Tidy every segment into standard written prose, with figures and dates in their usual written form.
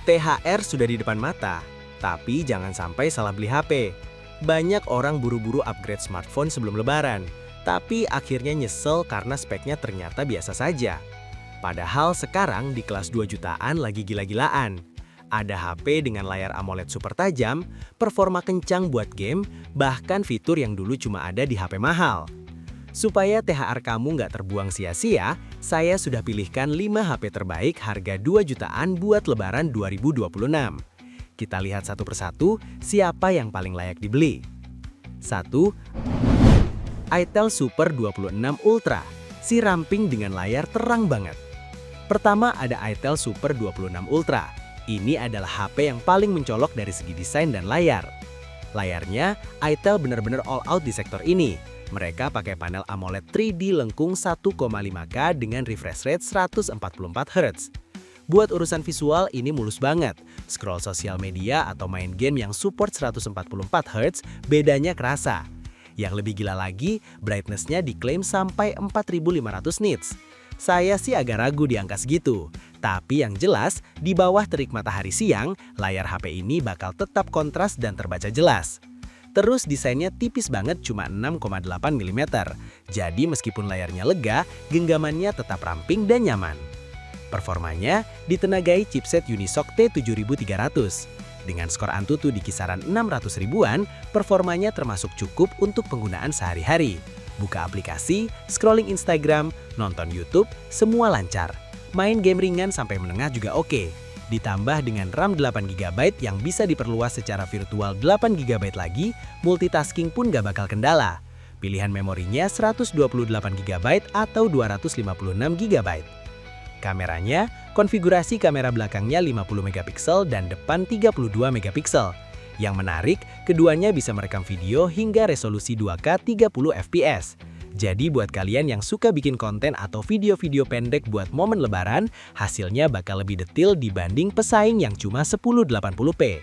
THR sudah di depan mata, tapi jangan sampai salah beli HP. Banyak orang buru-buru upgrade smartphone sebelum lebaran, tapi akhirnya nyesel karena speknya ternyata biasa saja. Padahal sekarang di kelas 2 jutaan lagi gila-gilaan. Ada HP dengan layar AMOLED super tajam, performa kencang buat game, bahkan fitur yang dulu cuma ada di HP mahal. Supaya THR kamu nggak terbuang sia-sia, saya sudah pilihkan 5 HP terbaik harga 2 jutaan buat lebaran 2026. Kita lihat satu persatu siapa yang paling layak dibeli. 1. Itel Super 26 Ultra, si ramping dengan layar terang banget. Pertama ada Itel Super 26 Ultra. Ini adalah HP yang paling mencolok dari segi desain dan layar. Layarnya, Itel benar-benar all out di sektor ini. Mereka pakai panel AMOLED 3D lengkung 1,5K dengan refresh rate 144Hz. Buat urusan visual ini mulus banget. Scroll sosial media atau main game yang support 144Hz bedanya kerasa. Yang lebih gila lagi, brightness-nya diklaim sampai 4500 nits. Saya sih agak ragu di angka segitu. Tapi yang jelas, di bawah terik matahari siang, layar HP ini bakal tetap kontras dan terbaca jelas. Terus desainnya tipis banget cuma 6,8 mm. Jadi meskipun layarnya lega, genggamannya tetap ramping dan nyaman. Performanya ditenagai chipset Unisoc T7300. Dengan skor Antutu di kisaran 600 ribuan, performanya termasuk cukup untuk penggunaan sehari-hari. Buka aplikasi, scrolling Instagram, nonton YouTube, semua lancar. Main game ringan sampai menengah juga oke. Ditambah dengan RAM 8GB yang bisa diperluas secara virtual 8GB lagi, multitasking pun gak bakal kendala. Pilihan memorinya 128GB atau 256GB. Kameranya, konfigurasi kamera belakangnya 50MP dan depan 32MP. Yang menarik, keduanya bisa merekam video hingga resolusi 2K 30fps. Jadi buat kalian yang suka bikin konten atau video-video pendek buat momen lebaran, hasilnya bakal lebih detail dibanding pesaing yang cuma 1080p.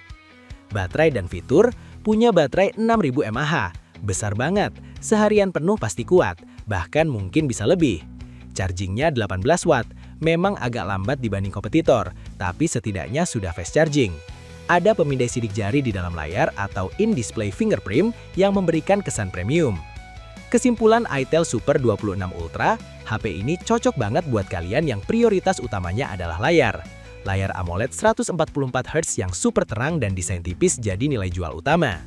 Baterai dan fitur, punya baterai 6000 mAh. Besar banget, seharian penuh pasti kuat, bahkan mungkin bisa lebih. Chargingnya 18 watt, memang agak lambat dibanding kompetitor, tapi setidaknya sudah fast charging. Ada pemindai sidik jari di dalam layar atau in-display fingerprint yang memberikan kesan premium. Kesimpulan Itel Super 26 Ultra, HP ini cocok banget buat kalian yang prioritas utamanya adalah layar. Layar AMOLED 144Hz yang super terang dan desain tipis jadi nilai jual utama.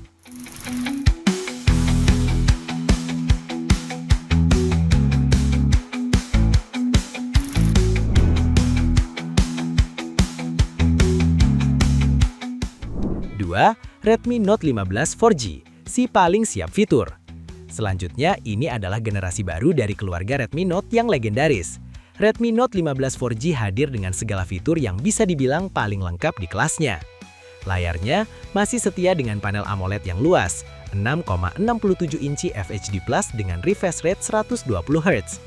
Redmi Note 15 4G, si paling siap fitur. Selanjutnya, ini adalah generasi baru dari keluarga Redmi Note yang legendaris. Redmi Note 15 4G hadir dengan segala fitur yang bisa dibilang paling lengkap di kelasnya. Layarnya masih setia dengan panel AMOLED yang luas, 6,67 inci FHD+ dengan refresh rate 120Hz.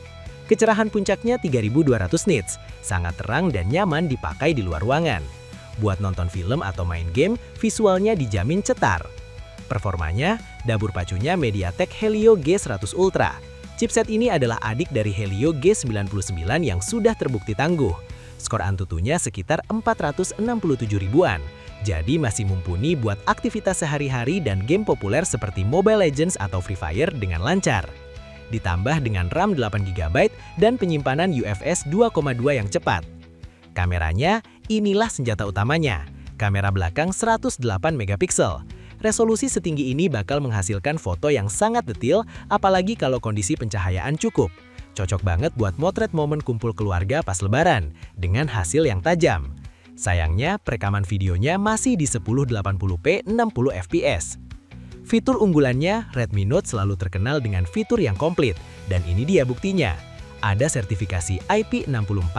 Kecerahan puncaknya 3200 nits, sangat terang dan nyaman dipakai di luar ruangan. Buat nonton film atau main game, visualnya dijamin cetar. Performanya, dapur pacunya MediaTek Helio G100 Ultra. Chipset ini adalah adik dari Helio G99 yang sudah terbukti tangguh. Skor Antutunya sekitar 467 ribuan. Jadi masih mumpuni buat aktivitas sehari-hari dan game populer seperti Mobile Legends atau Free Fire dengan lancar. Ditambah dengan RAM 8GB dan penyimpanan UFS 2,2 yang cepat. Kameranya, inilah senjata utamanya. Kamera belakang 108MP. Resolusi setinggi ini bakal menghasilkan foto yang sangat detail, apalagi kalau kondisi pencahayaan cukup. Cocok banget buat motret momen kumpul keluarga pas lebaran, dengan hasil yang tajam. Sayangnya, perekaman videonya masih di 1080p 60fps. Fitur unggulannya, Redmi Note selalu terkenal dengan fitur yang komplit, dan ini dia buktinya. Ada sertifikasi IP64,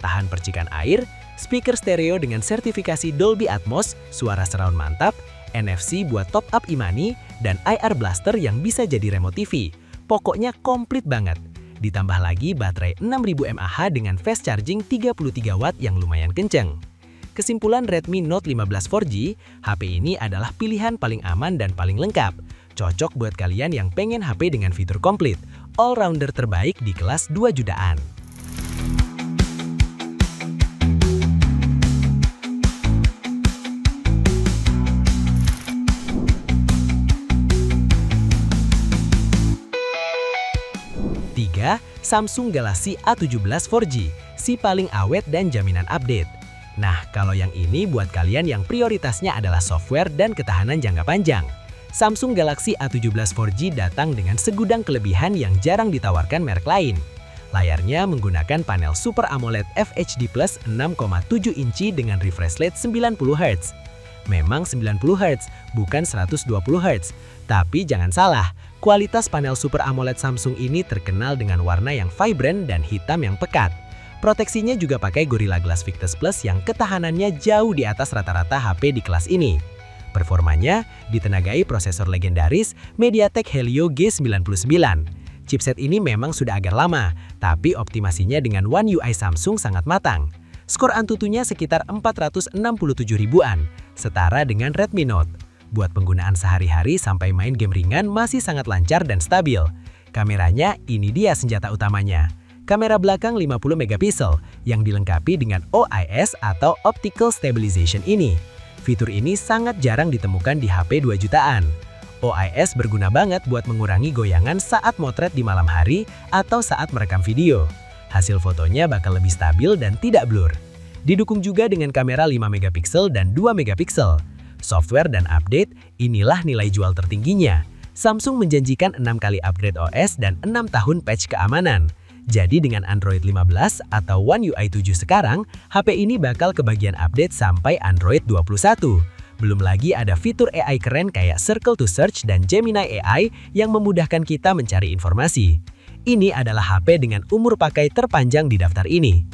tahan percikan air, speaker stereo dengan sertifikasi Dolby Atmos, suara surround mantap, NFC buat top up e-money, dan IR blaster yang bisa jadi remote TV. Pokoknya komplit banget. Ditambah lagi baterai 6000 mAh dengan fast charging 33 watt yang lumayan kenceng. Kesimpulan Redmi Note 15 4G, HP ini adalah pilihan paling aman dan paling lengkap. Cocok buat kalian yang pengen HP dengan fitur komplit, all-rounder terbaik di kelas 2 jutaan. Samsung Galaxy A17 4G, si paling awet dan jaminan update. Nah, kalau yang ini buat kalian yang prioritasnya adalah software dan ketahanan jangka panjang. Samsung Galaxy A17 4G datang dengan segudang kelebihan yang jarang ditawarkan merek lain. Layarnya menggunakan panel Super AMOLED FHD Plus 6,7 inci dengan refresh rate 90 Hz. Memang 90 Hz, bukan 120 Hz. Tapi jangan salah, kualitas panel Super AMOLED Samsung ini terkenal dengan warna yang vibrant dan hitam yang pekat. Proteksinya juga pakai Gorilla Glass Victus Plus yang ketahanannya jauh di atas rata-rata HP di kelas ini. Performanya ditenagai prosesor legendaris MediaTek Helio G99. Chipset ini memang sudah agak lama, tapi optimasinya dengan One UI Samsung sangat matang. Skor Antutunya sekitar 467 ribuan, setara dengan Redmi Note. Buat penggunaan sehari-hari sampai main game ringan masih sangat lancar dan stabil. Kameranya ini dia senjata utamanya. Kamera belakang 50 megapiksel yang dilengkapi dengan OIS atau Optical Stabilization ini. Fitur ini sangat jarang ditemukan di HP 2 jutaan. OIS berguna banget buat mengurangi goyangan saat motret di malam hari atau saat merekam video. Hasil fotonya bakal lebih stabil dan tidak blur. Didukung juga dengan kamera 5 megapiksel dan 2 megapiksel. Software dan update, inilah nilai jual tertingginya. Samsung menjanjikan 6 kali upgrade OS dan 6 tahun patch keamanan. Jadi dengan Android 15 atau One UI 7 sekarang, HP ini bakal kebagian update sampai Android 21. Belum lagi ada fitur AI keren kayak Circle to Search dan Gemini AI yang memudahkan kita mencari informasi. Ini adalah HP dengan umur pakai terpanjang di daftar ini.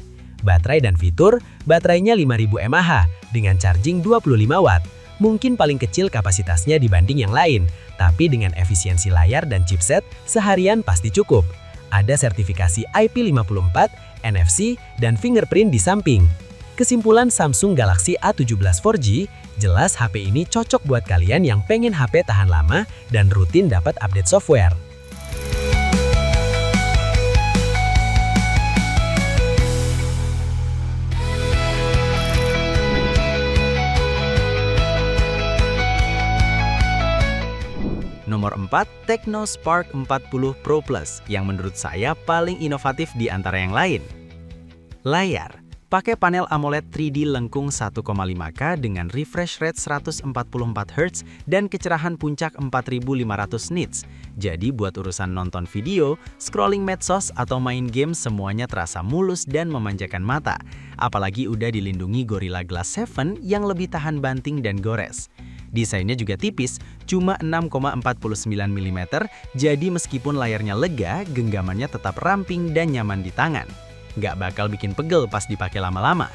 Baterai dan fitur, baterainya 5000 mAh dengan charging 25 Watt. Mungkin paling kecil kapasitasnya dibanding yang lain, tapi dengan efisiensi layar dan chipset, seharian pasti cukup. Ada sertifikasi IP54, NFC, dan fingerprint di samping. Kesimpulan Samsung Galaxy A17 4G, jelas HP ini cocok buat kalian yang pengen HP tahan lama dan rutin dapat update software. Nomor 4, Tecno Spark 40 Pro Plus yang menurut saya paling inovatif di antara yang lain. Layar, pakai panel AMOLED 3D lengkung 1,5K dengan refresh rate 144 Hz dan kecerahan puncak 4500 nits. Jadi buat urusan nonton video, scrolling medsos atau main game semuanya terasa mulus dan memanjakan mata. Apalagi udah dilindungi Gorilla Glass 7 yang lebih tahan banting dan gores. Desainnya juga tipis, cuma 6,49 mm, jadi meskipun layarnya lega, genggamannya tetap ramping dan nyaman di tangan. Nggak bakal bikin pegel pas dipakai lama-lama.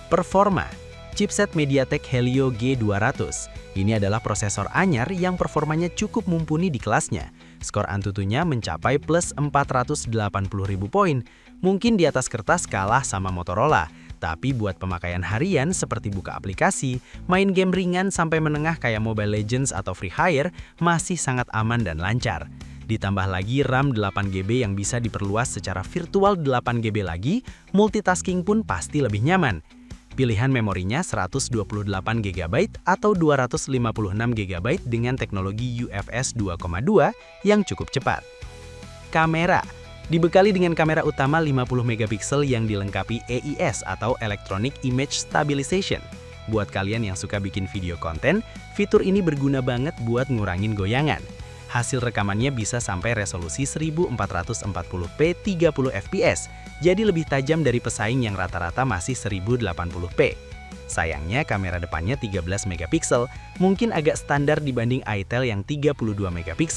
Performa, chipset MediaTek Helio G200. Ini adalah prosesor anyar yang performanya cukup mumpuni di kelasnya. Skor Antutunya mencapai plus 480.000 poin, mungkin di atas kertas kalah sama Motorola. Tapi buat pemakaian harian seperti buka aplikasi, main game ringan sampai menengah kayak Mobile Legends atau Free Fire masih sangat aman dan lancar. Ditambah lagi RAM 8GB yang bisa diperluas secara virtual 8GB lagi, multitasking pun pasti lebih nyaman. Pilihan memorinya 128GB atau 256GB dengan teknologi UFS 2.2 yang cukup cepat. Kamera, dibekali dengan kamera utama 50MP yang dilengkapi EIS atau Electronic Image Stabilization. Buat kalian yang suka bikin video konten, fitur ini berguna banget buat ngurangin goyangan. Hasil rekamannya bisa sampai resolusi 1440p 30fps, jadi lebih tajam dari pesaing yang rata-rata masih 1080p. Sayangnya kamera depannya 13MP, mungkin agak standar dibanding itel yang 32MP.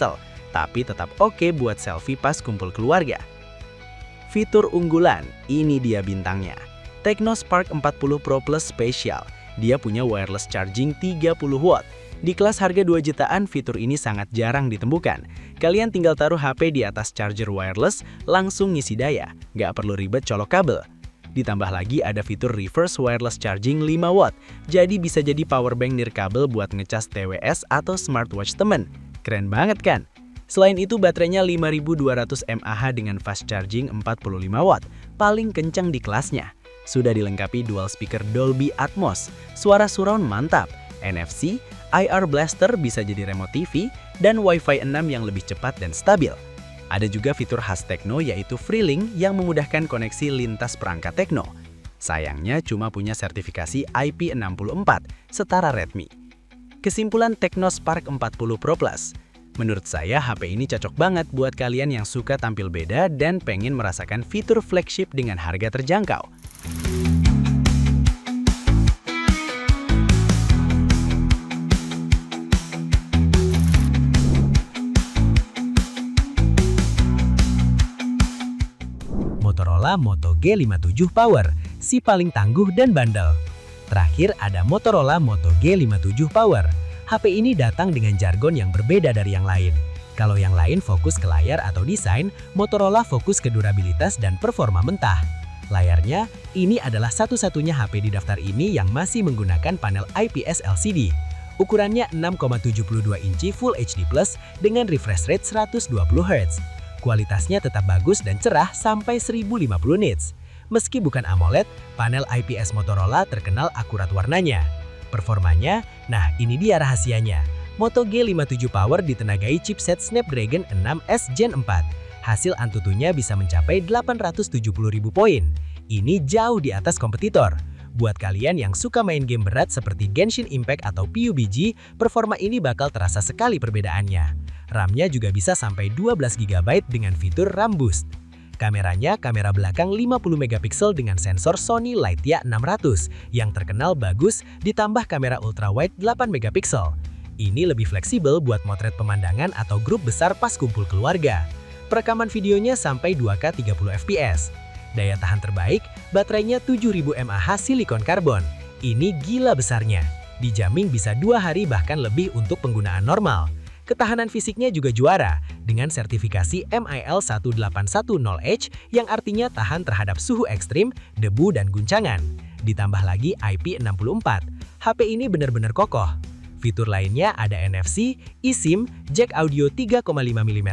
Tapi tetap oke buat selfie pas kumpul keluarga. Fitur unggulan, ini dia bintangnya. Tecno Spark 40 Pro Plus Special. Dia punya wireless charging 30 watt. Di kelas harga 2 jutaan, fitur ini sangat jarang ditemukan. Kalian tinggal taruh HP di atas charger wireless, langsung ngisi daya. Nggak perlu ribet colok kabel. Ditambah lagi ada fitur reverse wireless charging 5 watt. Jadi bisa jadi powerbank nirkabel buat ngecas TWS atau smartwatch temen. Keren banget kan? Selain itu baterainya 5200 mAh dengan fast charging 45 watt, paling kencang di kelasnya. Sudah dilengkapi dual speaker Dolby Atmos, suara surround mantap, NFC, IR Blaster bisa jadi remote TV, dan Wi-Fi 6 yang lebih cepat dan stabil. Ada juga fitur khas Tecno yaitu Freelink yang memudahkan koneksi lintas perangkat Tecno. Sayangnya cuma punya sertifikasi IP64 setara Redmi. Kesimpulan Tecno Spark 40 Pro Plus. Menurut saya HP ini cocok banget buat kalian yang suka tampil beda dan pengen merasakan fitur flagship dengan harga terjangkau. Motorola Moto G57 Power, si paling tangguh dan bandel. Terakhir ada Motorola Moto G57 Power. HP ini datang dengan jargon yang berbeda dari yang lain. Kalau yang lain fokus ke layar atau desain, Motorola fokus ke durabilitas dan performa mentah. Layarnya, ini adalah satu-satunya HP di daftar ini yang masih menggunakan panel IPS LCD. Ukurannya 6,72 inci Full HD Plus dengan refresh rate 120 Hz. Kualitasnya tetap bagus dan cerah sampai 1050 nits. Meski bukan AMOLED, panel IPS Motorola terkenal akurat warnanya. Performanya, nah ini dia rahasianya. Moto G57 Power ditenagai chipset Snapdragon 6S Gen 4. Hasil Antutunya bisa mencapai 870.000 poin. Ini jauh di atas kompetitor. Buat kalian yang suka main game berat seperti Genshin Impact atau PUBG, performa ini bakal terasa sekali perbedaannya. RAM-nya juga bisa sampai 12 GB dengan fitur RAM Boost. Kameranya kamera belakang 50 megapiksel dengan sensor Sony Lightya 600 yang terkenal bagus ditambah kamera ultrawide 8 megapiksel. Ini lebih fleksibel buat motret pemandangan atau grup besar pas kumpul keluarga. Perekaman videonya sampai 2K 30 fps. Daya tahan terbaik, baterainya 7000 mAh silikon karbon. Ini gila besarnya. Dijamin bisa 2 hari bahkan lebih untuk penggunaan normal. Ketahanan fisiknya juga juara, dengan sertifikasi MIL 1810H yang artinya tahan terhadap suhu ekstrim, debu, dan guncangan. Ditambah lagi IP64, HP ini benar-benar kokoh. Fitur lainnya ada NFC, eSIM, jack audio 3,5 mm,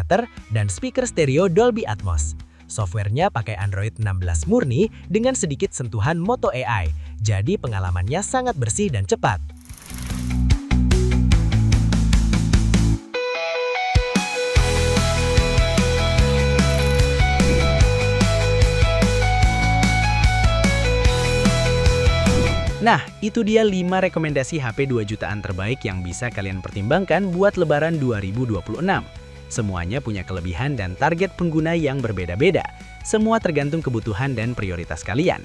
dan speaker stereo Dolby Atmos. Softwarenya pakai Android 16 murni dengan sedikit sentuhan Moto AI, jadi pengalamannya sangat bersih dan cepat. Nah, itu dia 5 rekomendasi HP 2 jutaan terbaik yang bisa kalian pertimbangkan buat Lebaran 2026. Semuanya punya kelebihan dan target pengguna yang berbeda-beda. Semua tergantung kebutuhan dan prioritas kalian.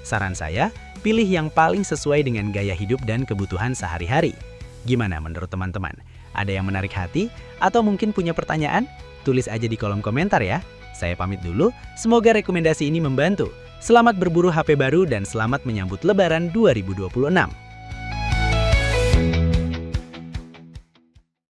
Saran saya, pilih yang paling sesuai dengan gaya hidup dan kebutuhan sehari-hari. Gimana menurut teman-teman? Ada yang menarik hati? Atau mungkin punya pertanyaan? Tulis aja di kolom komentar ya. Saya pamit dulu, semoga rekomendasi ini membantu. Selamat berburu HP baru dan selamat menyambut Lebaran 2026.